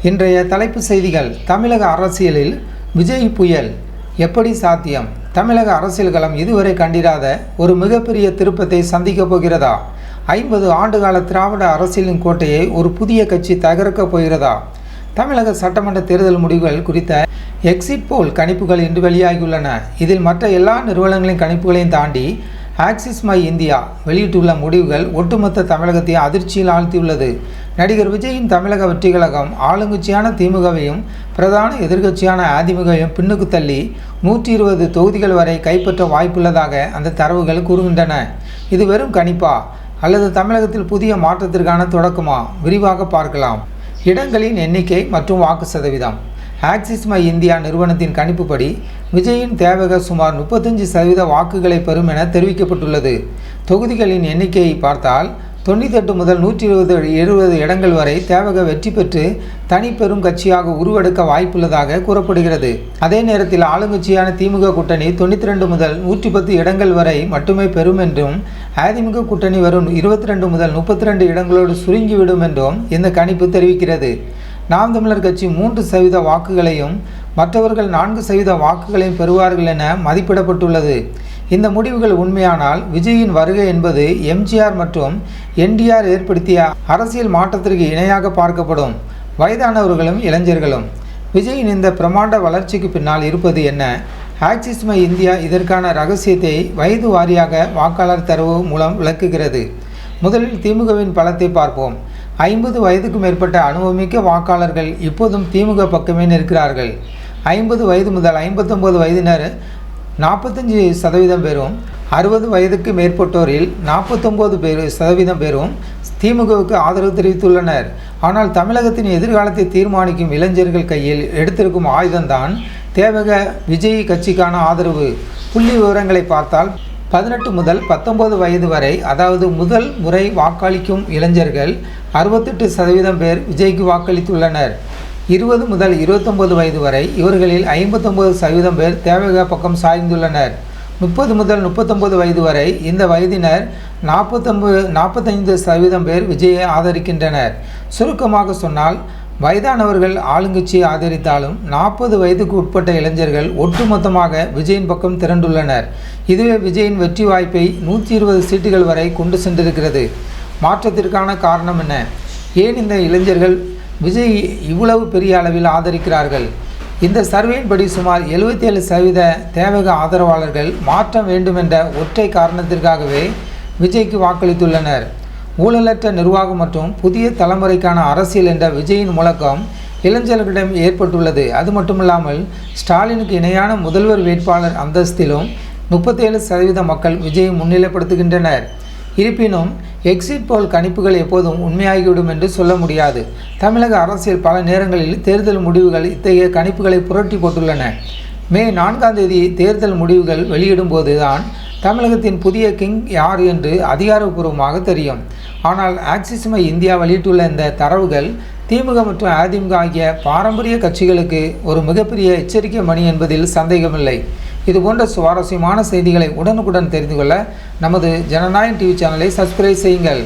இன்றைய தலைப்பு செய்திகள். தமிழக அரசியலில் விஜய் புயல் எப்படி சாத்தியம்? தமிழக அரசியல் களம் இதுவரை கண்டிராத ஒரு மிகப்பெரிய திருப்பத்தை சந்திக்கப் போகிறதா? 50 ஆண்டுகால திராவிட அரசியலின் கோட்டையை ஒரு புதிய கட்சி தகர்க்கப் போகிறதா? தமிழக சட்டமன்ற தேர்தல் முடிவுகள் குறித்த எக்ஸிட் போல் கணிப்புகள் இன்று வெளியாகியுள்ளன. இதில் மற்ற எல்லா நிறுவனங்களின் கணிப்புகளையும் தாண்டி ஆக்சிஸ் மை இந்தியா வெளியிட்டுள்ள முடிவுகள் ஒட்டுமொத்த தமிழகத்தை அதிர்ச்சியில் ஆழ்த்தியுள்ளது. நடிகர் விஜயின் தமிழக வெற்றி கழகம் ஆளுங்கட்சியான திமுகவையும் பிரதான எதிர்க்கட்சியான அதிமுகவையும் பின்னுக்கு தள்ளி 120 தொகுதிகள் வரை கைப்பற்ற வாய்ப்புள்ளதாக அந்த தரவுகள் கூறுகின்றன. இது வெறும் கணிப்பா அல்லது தமிழகத்தில் புதிய மாற்றத்திற்கான தொடக்கமா? விரிவாக பார்க்கலாம். இடங்களின் எண்ணிக்கை மற்றும் வாக்கு சதவீதம். ஆக்சிஸ் மை இந்தியா நிறுவனத்தின் கணிப்புப்படி விஜயின் தேவக சுமார் 35% வாக்குகளை பெறும் என தெரிவிக்கப்பட்டுள்ளது. தொகுதிகளின் எண்ணிக்கையை பார்த்தால் 98 முதல் 170 இடங்கள் வரை தேவக வெற்றி பெற்று தனிப்பெரும் கட்சியாக உருவெடுக்க வாய்ப்புள்ளதாக கூறப்படுகிறது. அதே நேரத்தில் ஆளுங்கட்சியான திமுக கூட்டணி 92 முதல் 110 இடங்கள் வரை மட்டுமே பெறும் என்றும், அதிமுக கூட்டணி வரும் 22 முதல் 32 இடங்களோடு சுருங்கிவிடும் என்றும் இந்த கணிப்பு தெரிவிக்கிறது. நாம் தமிழர் கட்சி 3% வாக்குகளையும் மற்றவர்கள் 4% வாக்குகளையும் பெறுவார்கள் என மதிப்பிடப்பட்டுள்ளது. இந்த முடிவுகள் உண்மையானால் விஜயின் வருகை என்பது எம்ஜிஆர் மற்றும் என்டிஆர் ஏற்படுத்திய அரசியல் மாற்றத்திற்கு இணையாக பார்க்கப்படும். வயதானவர்களும் இளைஞர்களும். விஜயின் இந்த பிரமாண்ட வளர்ச்சிக்கு பின்னால் இருப்பது என்ன? ஆக்சிஸ் மை இந்தியா இதற்கான ரகசியத்தை வயது வாரியாக வாக்காளர் தரவு மூலம் விளக்குகிறது. முதலில் திமுகவின் பலத்தை பார்ப்போம். 50 வயதுக்கு மேற்பட்ட அனுபவமிக்க வாக்காளர்கள் இப்போதும் திமுக பக்கமே நிற்கிறார்கள். 50 வயது முதல் 59 வயதினர் 45% பேரும், 60 வயதுக்கு மேற்பட்டோரில் 49% பேரும் திமுகவுக்கு ஆதரவு தெரிவித்துள்ளனர். ஆனால் தமிழகத்தின் எதிர்காலத்தை தீர்மானிக்கும் இளைஞர்கள் கையில் எடுத்திருக்கும் ஆயுதம்தான் தேவக விஜய் கட்சிக்கான ஆதரவு. புள்ளி விவரங்களை பார்த்தால் 18 முதல் 19 வயது வரை, அதாவது முதல் முறை வாக்களிக்கும் இளைஞர்கள் 68% பேர் விஜய்க்கு வாக்களித்துள்ளனர். 20 முதல் 29 வயது வரை இவர்களில் 59% பேர் தேவக பக்கம் சாய்ந்துள்ளனர். 30 முதல் 39 வயது வரை இந்த வயதினர் 45% பேர் விஜயை ஆதரிக்கின்றனர். சுருக்கமாக சொன்னால், வயதானவர்கள் ஆளுங்கட்சியை ஆதரித்தாலும் 40 வயதுக்கு உட்பட்ட இளைஞர்கள் ஒட்டுமொத்தமாக விஜயின் பக்கம் திரண்டுள்ளனர். இதுவே விஜயின் வெற்றி வாய்ப்பை 120 சீட்டுகள் வரை கொண்டு சென்றிருக்கிறது. மாற்றத்திற்கான காரணம் என்ன? ஏன் இந்த இளைஞர்கள் விஜய் இவ்வளவு பெரிய அளவில் ஆதரிக்கிறார்கள்? இந்த சர்வேயின்படி சுமார் 77% தேவக ஆதரவாளர்கள் மாற்றம் வேண்டும் என்ற ஒற்றை காரணத்திற்காகவே விஜய்க்கு வாக்களித்துள்ளனர். ஊழலற்ற நிர்வாகம் மற்றும் புதிய தலைமுறைக்கான அரசியல் என்ற விஜயின் முழக்கம் இளைஞர்களிடம் ஏற்பட்டுள்ளது. அது மட்டுமில்லாமல் ஸ்டாலினுக்கு இணையான முதல்வர் வேட்பாளர் அந்தஸ்திலும் 37% மக்கள் விஜயை முன்னிலைப்படுத்துகின்றனர். இருப்பினும் எக்ஸிட் போல் கணிப்புகள் எப்போதும் உண்மையாகிவிடும் என்று சொல்ல முடியாது. தமிழக அரசியல் பல நேரங்களில் தேர்தல் முடிவுகள் இத்தகைய கணிப்புகளை புரட்டி போட்டுள்ளன. மே 4ஆம் தேதி தேர்தல் முடிவுகள் வெளியிடும் போது தான் தமிழகத்தின் புதிய கிங் யார் என்று அதிகாரப்பூர்வமாக தெரியும். ஆனால் ஆக்சிஸ் மை இந்தியா வெளியிட்டுள்ள இந்த தரவுகள் திமுக மற்றும் அதிமுக ஆகிய பாரம்பரிய கட்சிகளுக்கு ஒரு மிகப்பெரிய எச்சரிக்கை மணி என்பதில் சந்தேகமில்லை. இதுபோன்ற சுவாரஸ்யமான செய்திகளை உடனுக்குடன் தெரிந்து கொள்ள நமது ஜனநாயகம் டிவி சேனலை சப்ஸ்கிரைப் செய்யுங்கள்.